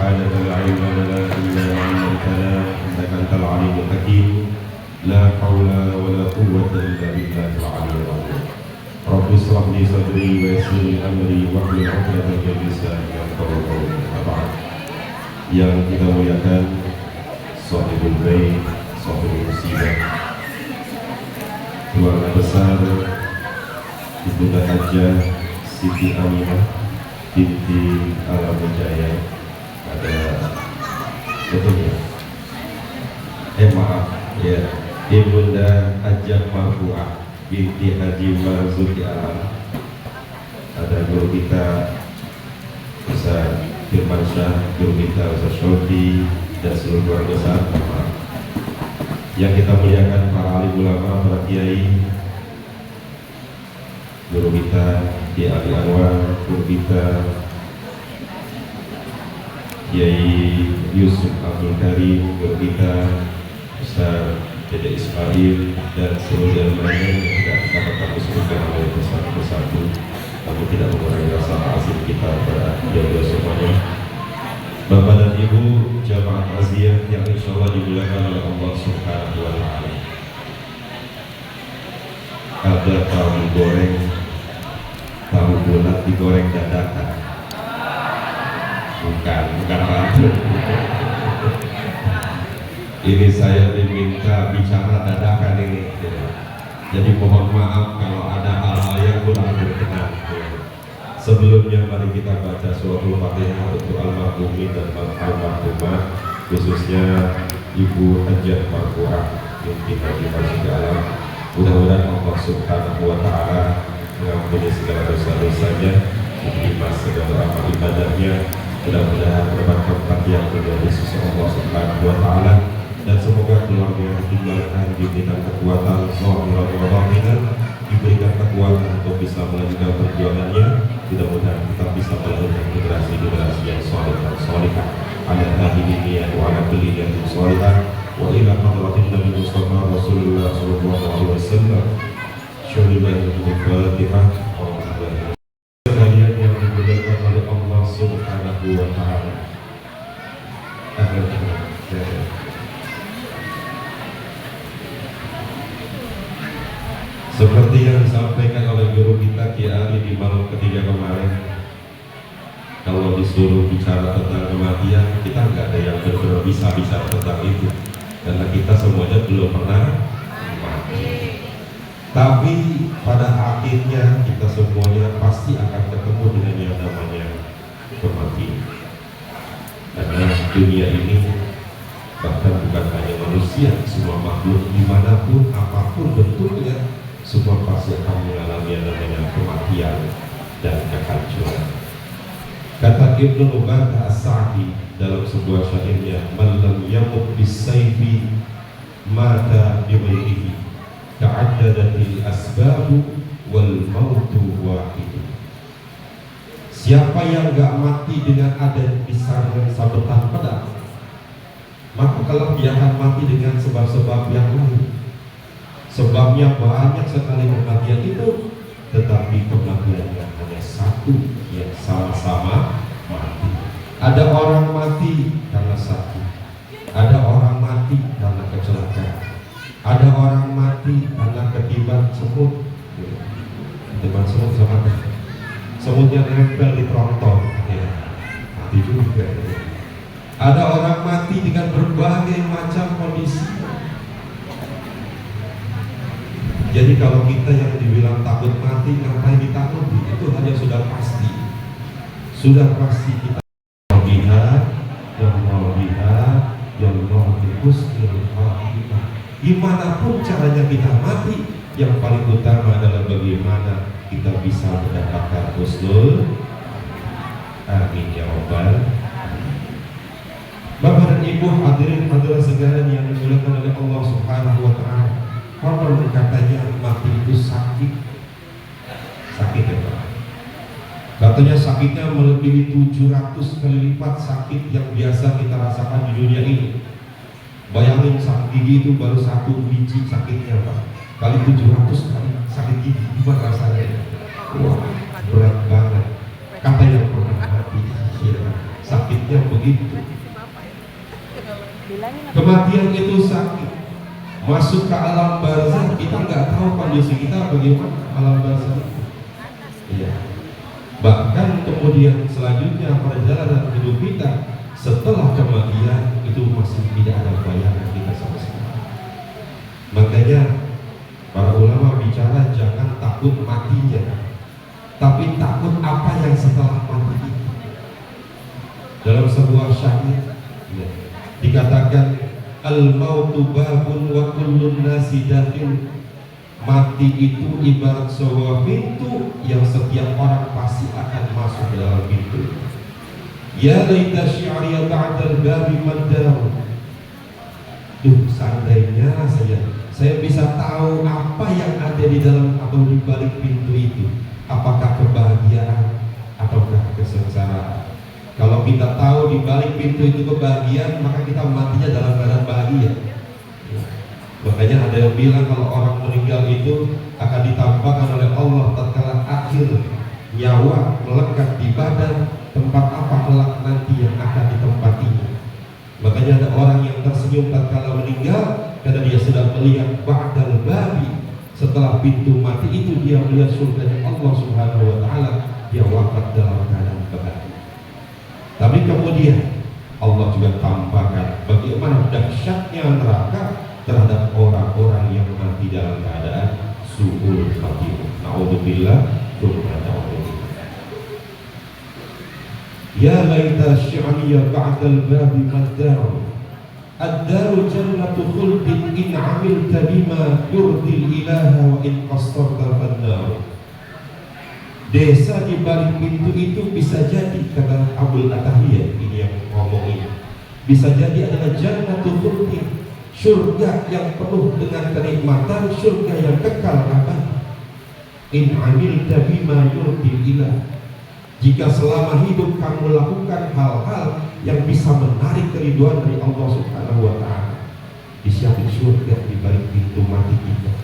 سبحانك لا علم لنا إلا ما علمتنا إنك أنت العليم الحكيم لا حول ولا قوة إلا بالله العلي العظيم رب اشرح لي صدري ويسر لي أمري واحلل عقدة من لساني يفقهوا قولي أما بعد. Yang kita muliakan Shahibul Bait, Shahibul Musibah, keluarga besar Ibunda Hajjah Siti Aminah binti Alawijaya, ada betulnya maaf ya, Ibunda Hajjah Marfu'ah binti Haji Marzuki Alam, ada guru kita Ustaz Firman Syah, guru kita Ustaz Shofi, dan seluruh keluarga besar yang kita muliakan, para alim ulama, para kiai, guru kita Kiai Ali Anwar, guru kita Kiai Yusuf Abdul Karim, guru kita Ustaz Dede Ismail, dan seluruh yang lainnya yang tidak dapat kami sebutkan oleh persatu-persatu, namun tidak mengurangi rasa asing kita kepada beliau semuanya. Bapak dan Ibu jamaah takziah yang insya Allah dimuliakan oleh Allah Subhanahu wa Ta'ala. Ada tahu goreng, tahu bulat digoreng dadakan. Bukan ratu. Ini saya diminta bicara dadakan ini. Jadi mohon maaf kalau ada hal-hal yang kurang berkenan. Sebelumnya mari kita baca suratul Fatihah untuk almarhumin dan almarhumah, khususnya Ibu Hajjah Marfu'ah binti Haji Marzuki Alam. Mudah-mudahan Allah Subhanahu wa Ta'ala mengampuni segala dosa-dosanya, menerima segala amal ibadahnya. Mudah-mudahan berkat yang menjadi sisi Allah Subhanahu wa Ta'ala, dan semoga keluarga yang ditinggalkan diberikan kekuatan zahirah wa batinan, diberikan kekuatan untuk bisa melanjutkan perjuangannya. Mudah-mudahan kita bisa melahirkan generasi-generasi yang saleh dan salihah, ala tahidiyah wa ala kulliyatin salihah wa ila hadratin Nabi Mustafa Rasulullah sallallahu alaihi wasallam. Syukurlah Al-Fatihah. Sekalian yang dimuliakan oleh Allah Subhanahu wa Ta'ala. Seperti yang disampaikan oleh guru kita Kiai Ali di malam ketiga kemarin, kalau disuruh bicara tentang kematian, kita nggak ada yang benar-benar bisa bicara tentang itu, karena kita semuanya belum pernah mati. Tapi pada akhirnya kita semuanya pasti akan ketemu dengan yang namanya kematian. Karena dunia ini bahkan bukan hanya manusia, semua makhluk dimanapun apapun bentuknya, semua pasti akan mengalami yang namanya kematian dan kehancuran. Kata Ibnu Ubadah As-Sa'di dalam sebuah syairnya, "Man lam yamut bis-sayfi mata bi-ghairihi, ta'addadatil asbabu wal mautu wahid." Siapa yang enggak mati dengan ada pisahan sabetan pedang, maka kalau dia akan mati dengan sebab-sebab yang lain. Sebabnya banyak sekali kematian itu, tetapi kematiannya hanya satu, yang sama-sama mati. Ada orang mati karena sakit, ada orang mati karena kecelakaan, ada orang mati karena ketiban semut. Ketiban semut sama semutnya nempel di tronton, ya, mati juga. Ada orang mati dengan berbagai macam kondisi. Jadi kalau kita yang dibilang takut mati, ngapain ditakuti? Itu hanya sudah pasti. Sudah pasti kita biha yang Gimanapun caranya kita mati, yang paling utama adalah bagaimana kita bisa mendapatkan husnul. Amin ya rabbal. Bapak dan Ibu hadirin hadirat sekalian yang dimuliakan oleh Allah Subhanahu wa Ta'ala. Konon katanya mati itu sakit ya Pak. Katanya sakitnya melebihi 700 kali lipat sakit yang biasa kita rasakan di dunia ini. Bayangin sakit gigi itu baru satu biji sakitnya Pak, kali 700 kali sakit gigi, gimana rasanya? Wah, berat banget. Kata yang pernah mati, ya, sakit sakitnya begitu. Kematian itu sakit. Masuk ke alam barzakh, kita nggak tahu kondisi kita bagaimana alam barzakh itu. Ya. Bahkan kemudian selanjutnya perjalanan hidup kita setelah kematian itu masih tidak ada bayangan kita sama sekali. Makanya para ulama bicara jangan takut matinya, tapi takut apa yang setelah mati itu. Dalam sebuah syair ya, dikatakan al-mautu babun wa kullun nasi dakhil. Mati itu ibarat sebuah pintu yang setiap orang pasti akan masuk dalam pintu. Ya laita syi'riya ba'dal babi maddaru. Seandainya saya bisa tahu apa yang ada di dalam atau di balik pintu itu. Apakah kebahagiaan ataukah kesengsaraan? Kalau kita tahu di balik pintu itu kebahagiaan, maka kita matinya dalam keadaan bahagia. Makanya ada yang bilang kalau orang meninggal itu akan ditampakkan oleh Allah tatkala akhir nyawa melekat di badan, tempat apa kelak nanti yang akan ditempatinya. Makanya ada orang yang tersenyum tatkala meninggal karena dia sudah melihat ba'dal babi. Setelah pintu mati itu dia melihat surganya Allah Subhanahu wa taala, dia wafat dalam keadaan bahagia. Tapi kemudian Allah juga tampakkan bagaimana dahsyatnya neraka terhadap orang-orang yang mati dalam keadaan su'ul khatimah. Na'udzubillah tsumma na'udzubillah. Ya laita syi'riya ba'dal babi maddaru. Ad-daru jannatu khuldin in 'amilta bima yurdil ilaha wa in qassarta fannar. Desa di balik pintu itu bisa jadi, kata Abul Atahiyah ini yang ngomongin, bisa jadi adalah jannatu khuldin, surga yang penuh dengan kenikmatan, surga yang kekal abadi. In 'amilta bima yurdil ilah. Jika selama hidup kamu lakukan hal-hal yang bisa menarik keridhaan dari Allah Subhanahu wa taala, disiapin surga di balik pintu mati kita.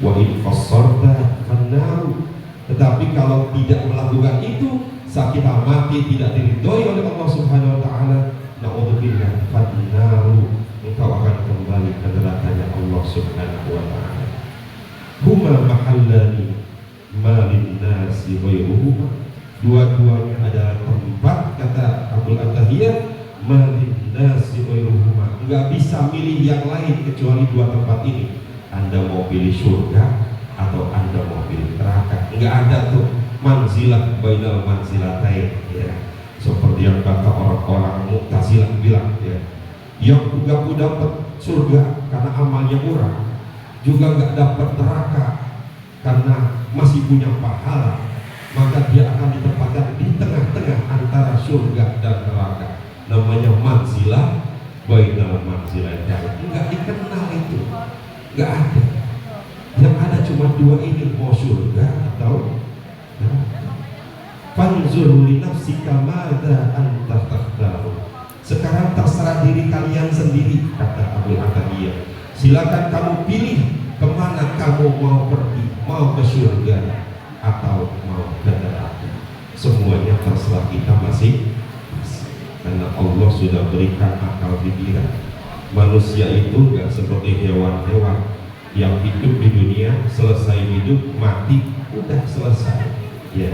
Wa in qassarta fannaru. Tetapi kalau tidak melakukan itu, saat kita mati tidak diridhoi oleh Allah Subhanahu wa taala, na'udzubillah fannaru, engkau akan kembali ke nerakanya Allah Subhanahu wa taala. Huma mahallani malin nasi ghairuhuma. Dua-duanya adalah tempat, kata Abul Atahiyah, malin nasi ghairuhuma. Enggak bisa milih yang lain kecuali dua tempat ini. Anda mau pilih surga atau Anda mau pilih neraka. Enggak ada tuh manzilah bainal manzilatain ya. Seperti yang kata orang-orang Mu'tazilah bilang ya, yang juga dapat surga karena amalnya kurang, juga nggak dapat neraka karena masih punya pahala, maka dia akan ditempatkan di tengah-tengah antara surga dan neraka. Namanya manzilah bainal manzilatain. Nggak dikenal itu, nggak ada. Yang ada cuma dua ini, mau surga atau neraka. Fanzur li nafsika madza anta takhtaru. Sekarang terserah diri kalian sendiri, kata Abul Atahiyah. Silakan kamu pilih kemana kamu mau pergi, mau ke surga atau mau ke neraka. Semuanya terserah kita masing-masing. Karena Allah sudah berikan akal pikiran. Manusia itu gak seperti hewan-hewan yang hidup di dunia, selesai hidup mati udah selesai. Ya,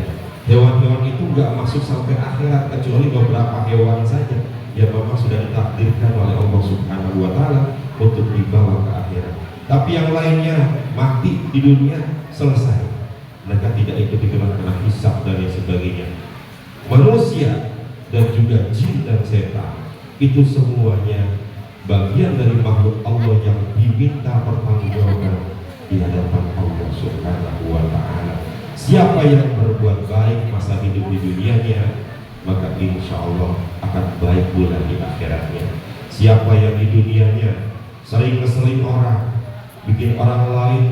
hewan-hewan itu gak masuk sampai akhirat kecuali beberapa hewan saja yang memang sudah ditakdirkan oleh Allah Subhanahu wa taala untuk dibawa ke akhirat. Tapi yang lainnya mati di dunia selesai. Mereka tidak ikut-ikutan kena hisab dan sebagainya. Manusia dan juga jin dan setan itu semuanya bagian dari makhluk Allah yang diminta pertanggungjawaban di hadapan Allah Subhanahu wa taala. Siapa yang berbuat baik masa hidup di dunianya, maka insya Allah akan baik pula di akhiratnya. Siapa yang di dunianya sering ngeselin orang, bikin orang lain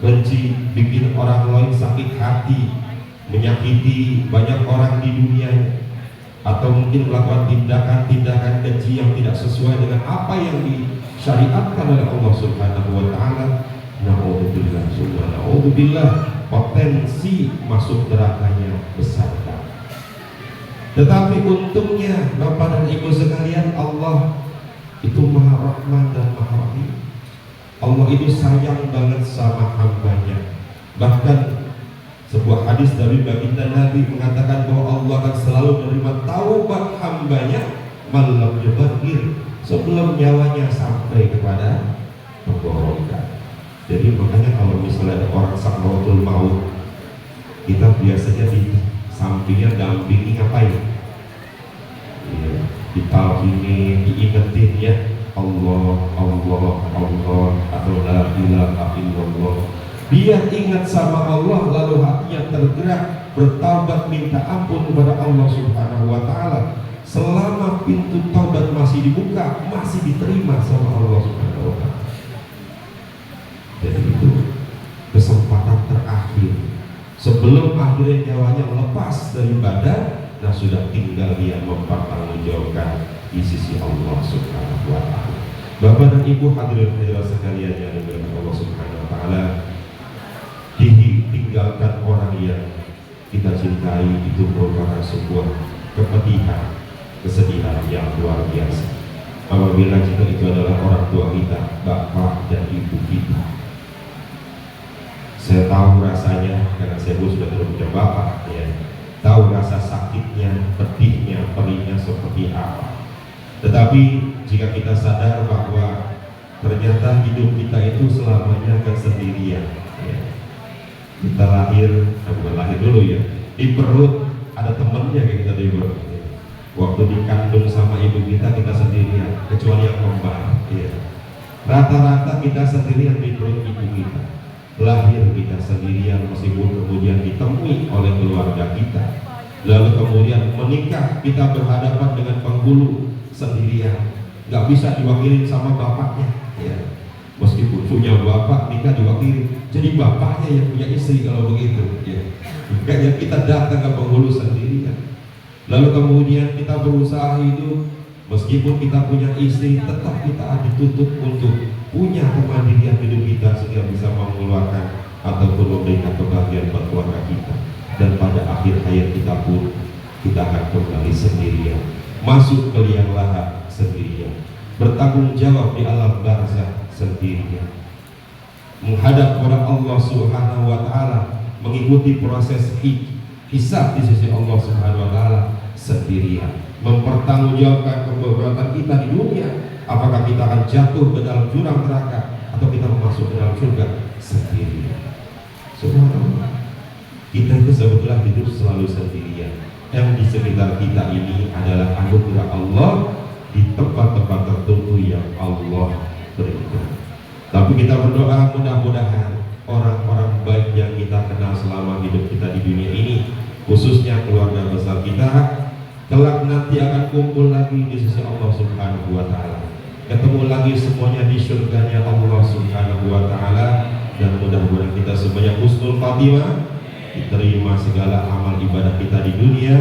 benci, bikin orang lain sakit hati, menyakiti banyak orang di dunianya, atau mungkin melakukan tindakan-tindakan keji yang tidak sesuai dengan apa yang disyariatkan oleh Allah Subhanahu wa taala, na'udzubillah summa na'udzubillah, potensi masuk nerakanya besar. Tetapi untungnya Bapak dan Ibu sekalian, Allah itu Maha Rahman dan Maha Rahim. Allah itu sayang banget sama hambanya. Bahkan sebuah hadis dari baginda Nabi mengatakan bahwa Allah akan selalu menerima taubat hambanya malam yubaghir, sebelum nyawanya sampai kepada tenggorokan. Jadi makanya kalau misalnya ada orang sakratul maut, kita biasanya di sampingnya dampingi ngapain? Ya, ditalkini, diingetin ya, Allah, Allah, Allah, atau la ilaha illallah. Biar ingat sama Allah, lalu hatinya tergerak bertaubat minta ampun kepada Allah Subhanahu wa Ta'ala. Selama pintu taubat masih dibuka, masih diterima sama Allah Subhanahu wa Ta'ala. Jadi itu kesempatan terakhir sebelum akhirnya nyawanya lepas dari badan. Nah, sudah tinggal dia mempertanggungjawabkan di sisi Allah Subhanahu wa Ta'ala. Bapak dan Ibu hadirin hadirat sekalian yang dimuliakan Allah Subhanahu wa Ta'ala, ditinggalkan orang yang kita cintai itu merupakan sebuah kepedihan, kesedihan yang luar biasa. Apabila jika itu adalah orang tua kita, bapak dan ibu kita. Saya tahu rasanya karena saya pun sudah punya bapak, ya. Tahu rasa sakitnya, pedihnya, perihnya seperti apa. Tetapi jika kita sadar bahwa ternyata hidup kita itu selamanya akan sendirian, ya. Kita lahir, bukan lahir dulu ya, di perut ada temannya kayak kita di perut. Waktu dikandung sama ibu kita sendirian, kecuali yang kembar, ya. Rata-rata kita sendirian di perut ibu kita. Lahir kita sendirian, meskipun kemudian ditemui oleh keluarga kita. Lalu kemudian menikah, kita berhadapan dengan penghulu sendirian, nggak bisa diwakilin sama bapaknya, ya. Meskipun punya bapak, nikah diwakili, jadi bapaknya yang punya istri kalau begitu, ya. Makanya kita datang ke penghulu sendirian. Lalu kemudian kita berusaha hidup, meskipun kita punya istri, tetap kita dituntut untuk punya kemandirian hidup kita sehingga bisa mengeluarkan ataupun memberikan kebahagiaan buat keluarga kita. Dan pada akhir hayat kita pun kita akan kembali sendirian, masuk ke liang lahat sendirian, bertanggung jawab di alam barzakh sendirian, menghadap kepada Allah Subhanahu wa Ta'ala, mengikuti proses hisab di sisi Allah Subhanahu wa Ta'ala sendirian, mempertanggungjawabkan perbuatan kita di dunia. Apakah kita akan jatuh ke dalam jurang neraka atau kita masuk ke dalam surga sendirian. Subhanallah, kita itu sebetulnya hidup selalu sendirian. Yang di sekitar kita ini adalah anugerah Allah di tempat-tempat tertentu yang Allah berikan. Tapi kita berdoa mudah-mudahan orang-orang baik yang kita kenal selama hidup kita di dunia ini, khususnya keluarga besar kita, kelak nanti akan kumpul lagi di sisi Allah Subhanahu wa Ta'ala, ketemu lagi semuanya di surganya Allah Subhanahu wa Ta'ala. Dan mudah-mudahan kita semuanya husnul khatimah, diterima segala amal ibadah kita di dunia,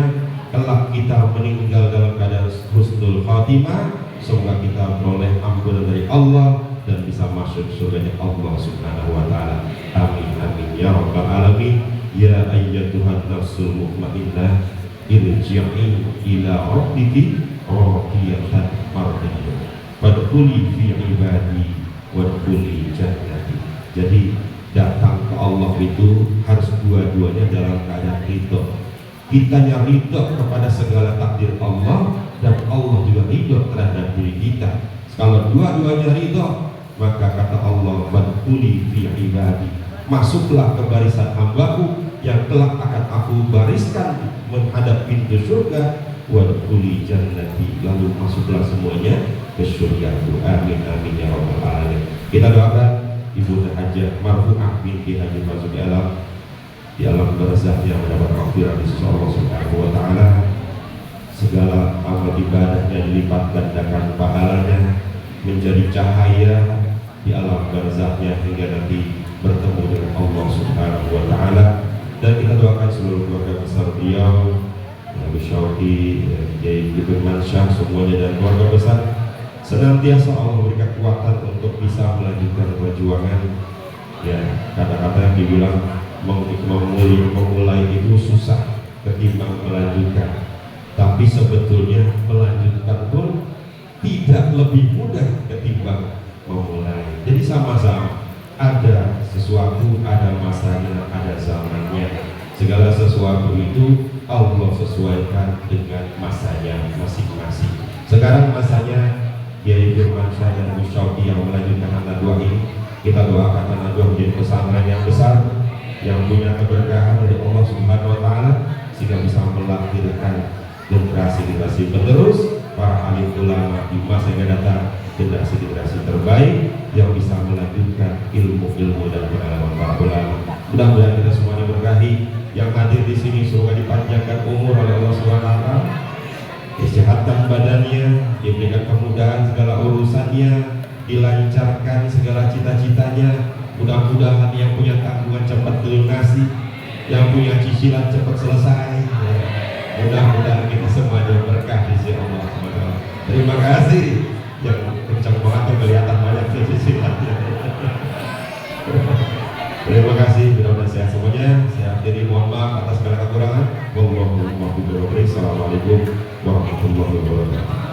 kelak kita meninggal dalam keadaan husnul khatimah. Semoga kita beroleh ampunan dari Allah dan bisa masuk surganya Allah Subhanahu wa Ta'ala. Amin amin ya rabbal alamin. Ya ayyatuhan nafsul mutmainnah, irji'i ila rabbiki radiyatan mardiyah, wadkhuli fi ibadi wadkhuli jannati. Jadi datang ke Allah itu harus dua-duanya dalam keadaan ridho. Kitanya ridho kepada segala takdir Allah, dan Allah juga ridho terhadap diri kita. Kalau dua-duanya ridho, maka kata Allah, wadkhuli fi ibadi, masuklah ke barisan hambaku yang kelak akan aku bariskan menghadap pintu surga, wadkhuli jannati, lalu masuklah semuanya ke surgaku. Amin amin ya rabbal alamin. Kita doakan Ibu Hajah Marfu'ah binti Haji Marzuki Alam di alam barzakh yang mendapat maghfirah di sisi Allah Subhanahu wa Ta'ala. Segala amal ibadahnya dilipat gandakan pahalanya menjadi cahaya di alam barzakhnya hingga nanti bertemu dengan Allah Subhanahu wa Ta'ala. Dan kita doakan seluruh keluarga besar beliau, Nabi Syauqi, Kiai Ibn Mansyah, semuanya dan keluarga besar, senantiasa Allah memberikan kekuatan untuk bisa melanjutkan perjuangan. Ya, kata-kata yang dibilang memulai itu susah ketimbang melanjutkan. Tapi tapi sebetulnya melanjutkan pun tidak lebih mudah ketimbang memulai. Jadi sama-sama ada sesuatu, ada masanya, ada zamannya. Segala sesuatu itu Allah sesuaikan dengan masanya masing-masing. Sekarang masanya Kiai Firmansyah dan Gus Syauqi yang melanjutkan An-Nadwah ini, kita doakan An-Nadwah menjadi pesantren yang besar, yang punya keberkahan dari Allah Subhanahu wa Ta'ala, sehingga bisa melahirkan generasi-generasi penerus para alim ulama di masa yang datang, generasi-generasi terbaik yang bisa melanjutkan ilmu-ilmu dan pengalaman para ulama. Mudah-mudahan kita semua diberkahi, yang hadir di sini semoga dipanjangkan umur oleh Allah Subhanahu wa Ta'ala, kesehatan badannya, diberikan kemudahan segala urusannya, dilancarkan segala cita-citanya. Mudah-mudahan yang punya tanggungan cepat dilunasi, yang punya cicilan cepat selesai. Mudah-mudahan kita semuanya berkah di sisi Allah SWT. Terima kasih. Yang kencang banget tuh kelihatan banyak cicilannya. Terima kasih. Mudah-mudahan sehat semuanya. Saya akhiri, mohon maaf atas segala kekurangan. Wassalamualaikum warahmatullahi wabarakatuh.